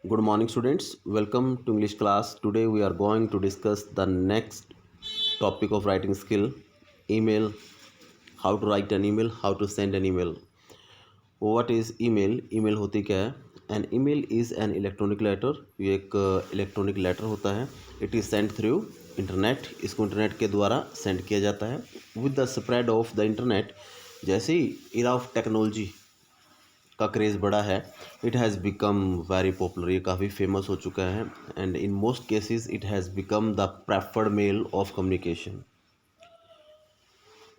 Good morning, students. Welcome to English class. Today we are going to discuss the next topic of writing skill, email, how to write an email, how to send an email. What is email? email होती क्या है? An email is an electronic letter. ये एक electronic letter होता है. It is sent through internet. इसको internet के द्वारा सेंड किया जाता है. With the spread of the internet, जैसे ही era of technology का क्रेज़ बड़ा है, it has become very popular. ये काफ़ी फेमस हो चुका है and in most cases it has become the preferred mail of communication.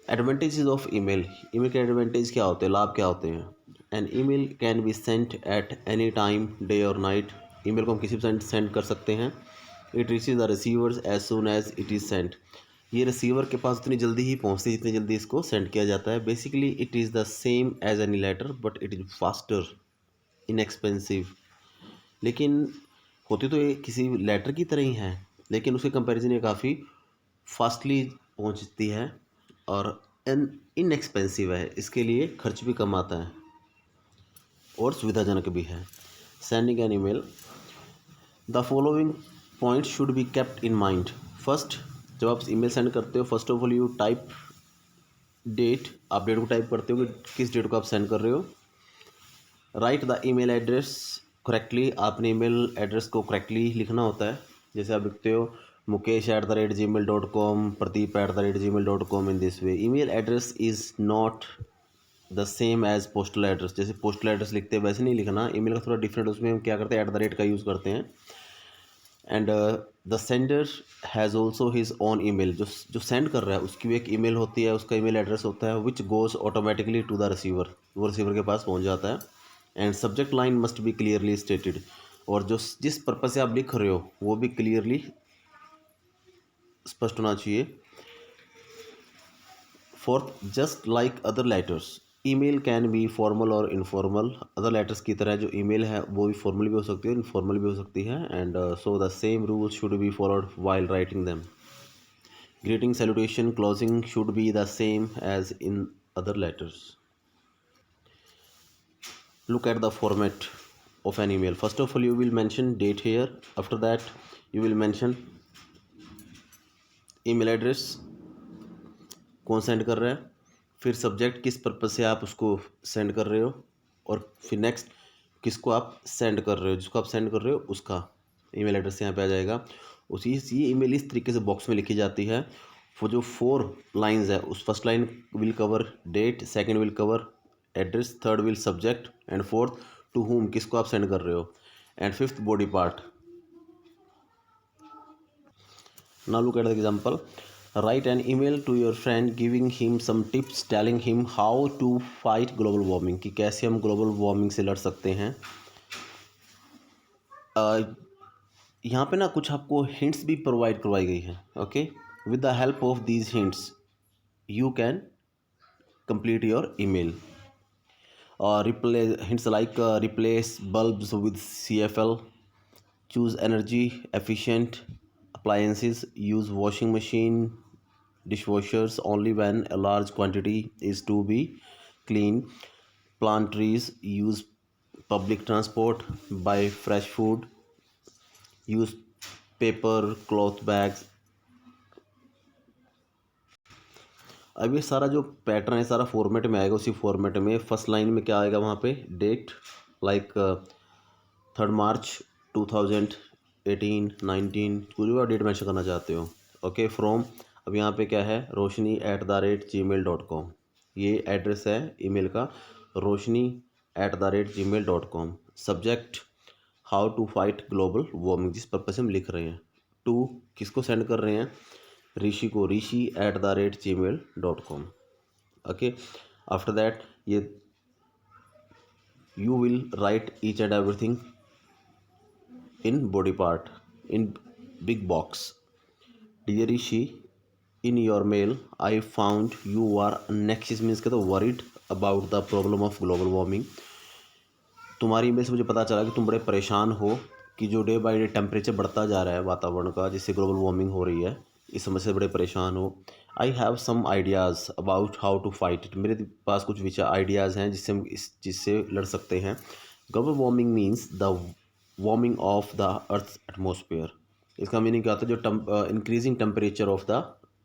Advantages of email. Email के एडवांटेज क्या होते हैं, लाभ क्या होते हैं? An email can be sent at any time, day और नाइट. ईमेल को हम किसी भी सेंड कर सकते हैं. It reaches the receiver's as soon as it is sent. ये रिसीवर के पास उतनी जल्दी ही पहुँचती है जितनी जल्दी इसको सेंड किया जाता है. Basically it is the same as any letter but it is faster, inexpensive. लेकिन होती तो ये किसी लेटर की तरह ही है, लेकिन उसके कंपैरिजन ये काफ़ी फास्टली पहुंचती है और इनएक्सपेंसिव है. इसके लिए खर्च भी कम आता है और सुविधाजनक भी है. Sending an email. The following point should be kept in mind. First, जब आप ईमेल सेंड करते हो, first of all you type date. आप डेट को टाइप करते हो कि किस डेट को आप सेंड कर रहे हो. Write the email address correctly. आपने ईमेल एड्रेस को करेक्टली लिखना होता है. जैसे आप लिखते हो mukesh@gmail.com, pradeep@gmail.com. In this way email address is not the same as postal address. जैसे पोस्टल एड्रेस लिखते हैं वैसे नहीं लिखना. ईमेल का थोड़ा डिफरेंट, उसमें हम क्या करते हैं, @ का यूज़ करते हैं. And the sender has also his own email. जो सेंड कर रहा है उसकी भी एक ईमेल होती है, उसका ईमेल एड्रेस होता है which goes automatically to the receiver. वो रिसीवर के पास पहुंच जाता है. And subject line must be clearly stated. और जो जिस पर्पज़ से आप लिख रहे हो वो भी क्लियरली स्पष्ट होना चाहिए. Fourth, just like other letters, email can B formal और इनफॉर्मल. अदर लेटर्स की तरह जो ईमेल है वो भी फॉर्मल भी हो सकती है, इनफॉर्मल भी हो सकती है. And so the same rules should be followed while writing them. Greeting, salutation, closing should be the same as in other letters. Look at the format of an email. First of all, you will mention date here. After that, you will mention email address, कौन send कर रहा है, फिर subject, किस purpose से आप उसको send कर रहे हो, और फिर नेक्स्ट किसको आप सेंड कर रहे हो. जिसको आप सेंड कर रहे हो उसका ईमेल एड्रेस यहाँ पे आ जाएगा. उसी ये ईमेल इस तरीके से बॉक्स में लिखी जाती है. वो जो 4 लाइंस है, उस first line will cover date, second will cover address, third will subject, and fourth to whom, किसको आप सेंड कर रहे हो, and fifth body part. Now look at the example. Write an email to your friend giving him some tips telling him how to fight global warming, कि कैसे हम global warming से लड़ सकते हैं. यहाँ पे ना कुछ आपको हिंट्स भी प्रोवाइड करवाई गई है. Okay, with the help of these hints you can complete your email. Hints like replace bulbs with CFL, choose energy efficient appliances, use washing machine, dishwashers only when a large quantity is to be clean, plant trees, use public transport, buy fresh food, use paper cloth bags. अब ये सारा जो pattern है सारा format में आएगा. उसी format में फर्स्ट लाइन में क्या आएगा, वहाँ पे डेट लाइक 3 मार्च 2018, 19, कुछ भी डेट मेंशन करना चाहते हो. ओके, फ्रॉम, अब यहाँ पे क्या है, roshni@gmail.com. ये एड्रेस है ईमेल का, roshni@gmail.com. Subject how to fight global warming, जिस पर्पज से हम लिख रहे हैं. टू, किसको सेंड कर रहे हैं, ऋषि को, rishi@gmail.com. ओके, आफ्टर दैट ये you will write each and everything in body part in big box. Dear Rishi, in your mail I found you are anxious, means कहते worried about the problem of global warming. तुम्हारी email से मुझे पता चला कि तुम बड़े परेशान हो कि जो डे बाई डे टेम्परेचर बढ़ता जा रहा है वातावरण का, जिससे ग्लोबल वार्मिंग हो रही है, इस समस्या से बड़े परेशान हो. I have some ideas about how to fight it. मेरे पास कुछ आइडियाज़ हैं जिससे हम जिससे लड़ सकते हैं. Global warming means the warming of the earth atmosphere. इसका मीनिंग क्या होता है, जो increasing temperature of the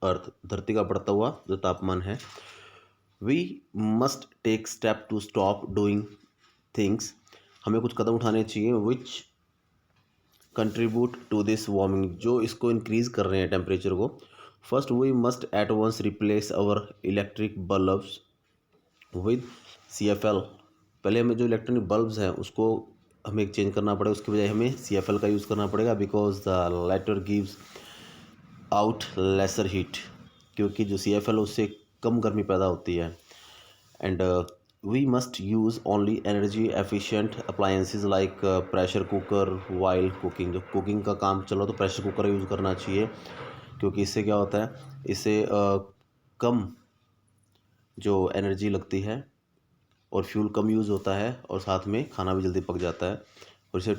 earth, धरती का बढ़ता हुआ जो तापमान है। We must take step to stop doing things, हमें कुछ कदम उठाने चाहिए which contribute to this warming, जो इसको इंक्रीज़ कर रहे हैं टेम्परेचर को। First we must at once replace our electric bulbs with CFL। पहले हमें जो इलेक्ट्रॉनिक बल्ब्स हैं उसको हमें चेंज करना पड़ेगा, उसकी बजाय हमें CFL का यूज़ करना पड़ेगा, because the lighter gives out lesser heat, क्योंकि जो CFL उससे कम गर्मी पैदा होती है। And we must use only energy efficient appliances like pressure cooker while cooking. जब कुकिंग का काम चलो तो प्रेशर कुकर यूज़ करना चाहिए, क्योंकि इससे क्या होता है, इससे कम जो एनर्जी लगती है और फ्यूल कम यूज़ होता है, और साथ में खाना भी जल्दी पक जाता है, और इससे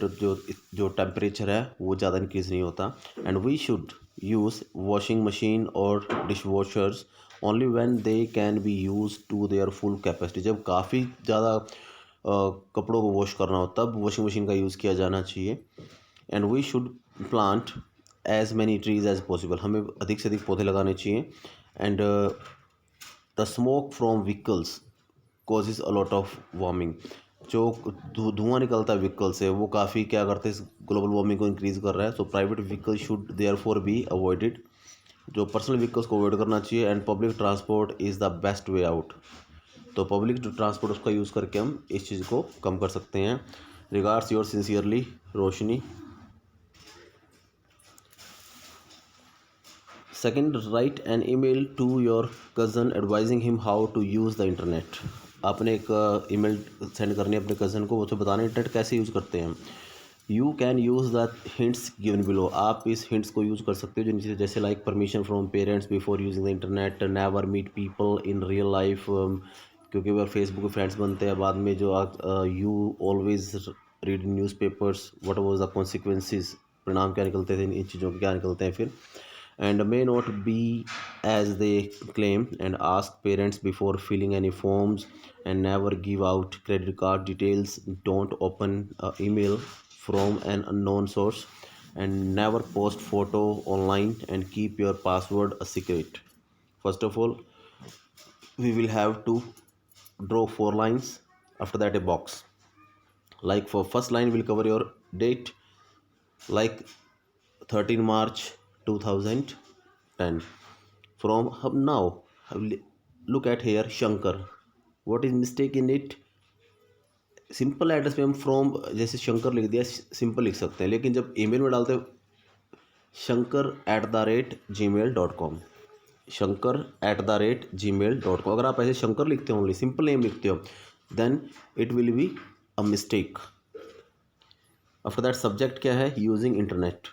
जो टेम्परेचर है वो ज़्यादा इंक्रीज़ नहीं होता। And we should use washing machine और dish washers only when they can be use to their full capacity. जब काफ़ी ज़्यादा कपड़ों को वॉश करना हो तब वॉशिंग मशीन का यूज़ किया जाना चाहिए। And we should plant as many trees as possible, हमें अधिक से अधिक पौधे लगाने चाहिए। And the smoke from vehicles causes a lot of warming. जो धुआं निकलता है व्हीकल से वो काफ़ी क्या करते हैं, ग्लोबल वार्मिंग को इंक्रीज़ कर रहा है। So private vehicle should therefore be avoided, जो पर्सनल व्हीकल्स को अवॉइड करना चाहिए। And public transport is the best way out, तो पब्लिक जो ट्रांसपोर्ट उसका यूज़ करके हम इस चीज़ को कम कर सकते हैं। Regards your sincerely Roshni. Second, write an email to your cousin advising him how to use the internet. आपने एक ईमेल सेंड करनी है अपने कज़न को, उसे बताना इंटरनेट कैसे यूज़ करते हैं। You can use the hints given below, आप इस हिंट्स को यूज़ कर सकते हो जो नीचे, जैसे like permission from parents before using the internet, never meet people in real life, क्योंकि वह फेसबुक पे फ्रेंड्स बनते हैं बाद में, जो you always read news papers what was the consequences, परिणाम क्या निकलते थे इन चीज़ों के, क्या निकलते हैं फिर। And may not be as they claim, and ask parents before filling any forms, and never give out credit card details. Don't open email from an unknown source, and never post photo online, and keep your password a secret. First of all, we will have to draw 4 lines, after that a box. Like for first line will cover your date, like 13 March 2010. From now, look at here Shankar, what is mistake in it? Simple address पे हम from जैसे शंकर लिख दिया, simple लिख सकते हैं, लेकिन जब ईमेल में डालते हो shankar@gmail.com, shankar@gmail.com, अगर आप ऐसे शंकर लिखते हो, ओनली सिंपल नेम लिखते हो, then it will be a mistake. After that subject क्या है, यूजिंग इंटरनेट।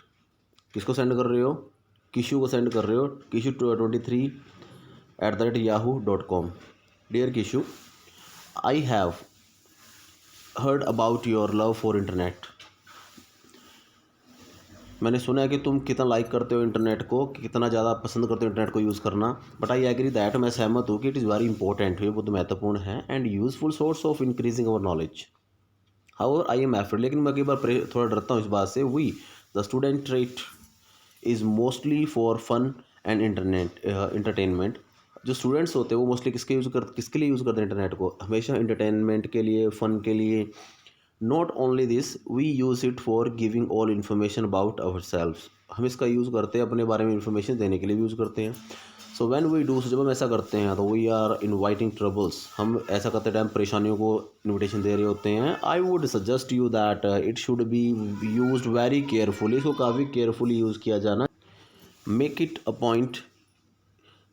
किसको सेंड कर रहे हो, किशु को सेंड कर रहे हो, kishu23@yahoo.com। Dear Kishu, I have heard about your love for internet. मैंने सुना है कि तुम कितना लाइक करते हो इंटरनेट को, कितना ज़्यादा पसंद करते हो इंटरनेट को यूज़ करना। बट आई एग्री दैट, मैं सहमत हूँ कि इट इज़ वेरी इंपॉर्टेंट, ये बहुत महत्वपूर्ण है, and useful source of increasing our knowledge. However I am afraid, लेकिन मैं कई बार थोड़ा डरता हूँ इस बात से। We the student rate is mostly for fun and entertainment. जो स्टूडेंट्स होते हैं वो मोस्टली किसके लिए यूज़ करते हैं इंटरनेट को, हमेशा इंटरटेनमेंट के लिए, फ़न के लिए। Not only this, we use it for giving all information about ourselves. हम इसका यूज़ करते हैं अपने बारे में इन्फॉर्मेशन देने के लिए भी यूज़ करते हैं। सो व्हेन वी डू, जब हम ऐसा करते हैं तो वी आर इनवाइटिंग ट्रबल्स, हम ऐसा करते टाइम परेशानियों को इन्विटेशन दे रहे होते हैं। I would suggest you that it should be used very carefully, इसको काफ़ी केयरफुली यूज़ किया जाना। Make it a point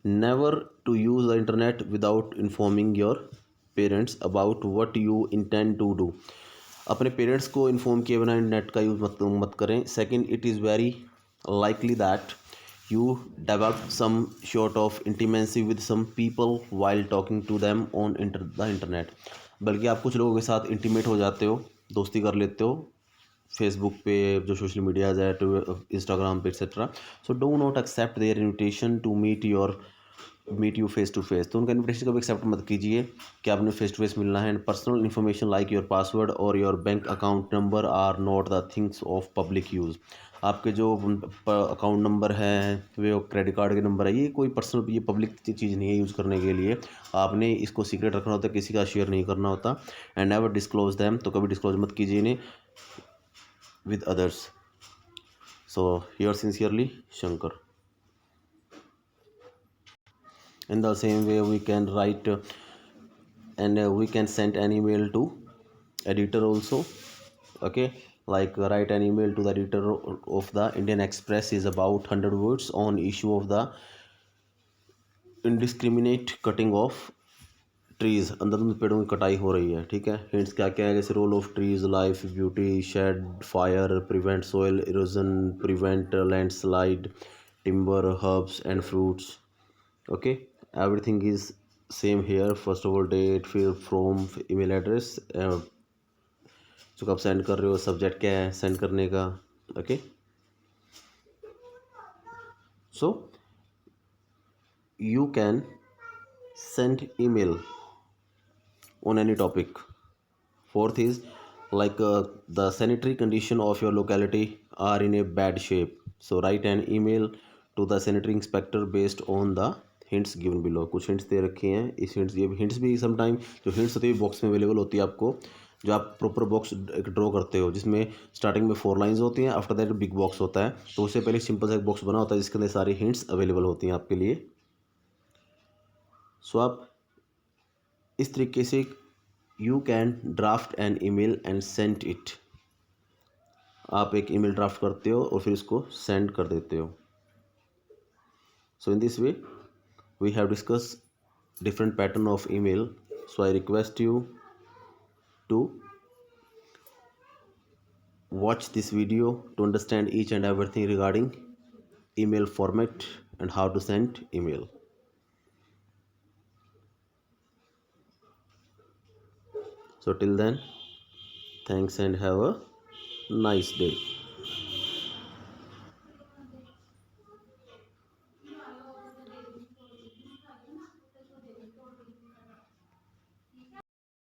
never to use the internet without informing your parents about what you intend to do. अपने parents को inform किए बिना internet का use मत करें। Second, it is very likely that you develop some short of intimacy with some people while talking to them on the internet. बल्कि आप कुछ लोगों के साथ इंटीमेट हो जाते हो, दोस्ती कर लेते हो फेसबुक पे, जो सोशल मीडियाज़ है, इंस्टाग्राम पे etcetera. So do not accept their invitation to meet your meet you face to face, तो उनका इन्विटेशन कभी एक्सेप्ट मत कीजिए कि आपने फेस टू फेस मिलना है। And personal information like your password और your bank account number are not the things of public use. आपके जो अकाउंट नंबर है, वे क्रेडिट कार्ड के नंबर है, ये कोई पर्सनल, ये पब्लिक चीज़ नहीं है यूज़ करने के लिए। आपने इसको सीक्रेट रखना होता है, किसी का शेयर नहीं करना होता। एंड नेवर डिस्क्लोज दैम, तो कभी डिस्क्लोज मत कीजिए इन्हें with others. So your sincerely Shankar. In the same way, we can write and we can send an email to editor also. Okay, like write an email to the editor of the Indian Express is about 100 words on issue of the indiscriminate cutting of trees, अंधाधुंध पेड़ों की कटाई हो रही है। ठीक है, hints क्या क्या है, जैसे role of trees, life, beauty, shade, fire, prevent soil erosion, prevent landslide, timber, herbs and fruits. Okay, everything is same here. First of all date, फिर फ्रॉम, ईमेल एड्रेस जो आप सेंड कर रहे हो, सब्जेक्ट क्या है सेंड करने का। Okay, so you can send email on any topic. Fourth is like the sanitary condition of your locality are in a bad shape, so write an email to the sanitary inspector based on the hints given below। कुछ hints दे रखे हैं, इस hints, ये hints भी sometime जो hints होती है box में अवेलेबल होती है आपको, जो आप प्रॉपर बॉक्स एक ड्रॉ करते हो जिसमें स्टार्टिंग में 4 लाइंस होती हैं, आफ्टर दैट बिग बॉक्स होता है, तो उससे पहले सिंपल सा एक बॉक्स बना होता है जिसके अंदर सारी hints अवेलेबल होती हैं आपके लिए। सो आप इस तरीके से you can draft an email and send it. आप एक ईमेल ड्राफ्ट करते हो और फिर इसको सेंड कर देते हो। So in this way we have discuss different pattern of email. So I request you to watch this video to understand each and everything regarding email format and how to send email. So till then, thanks and have a nice day.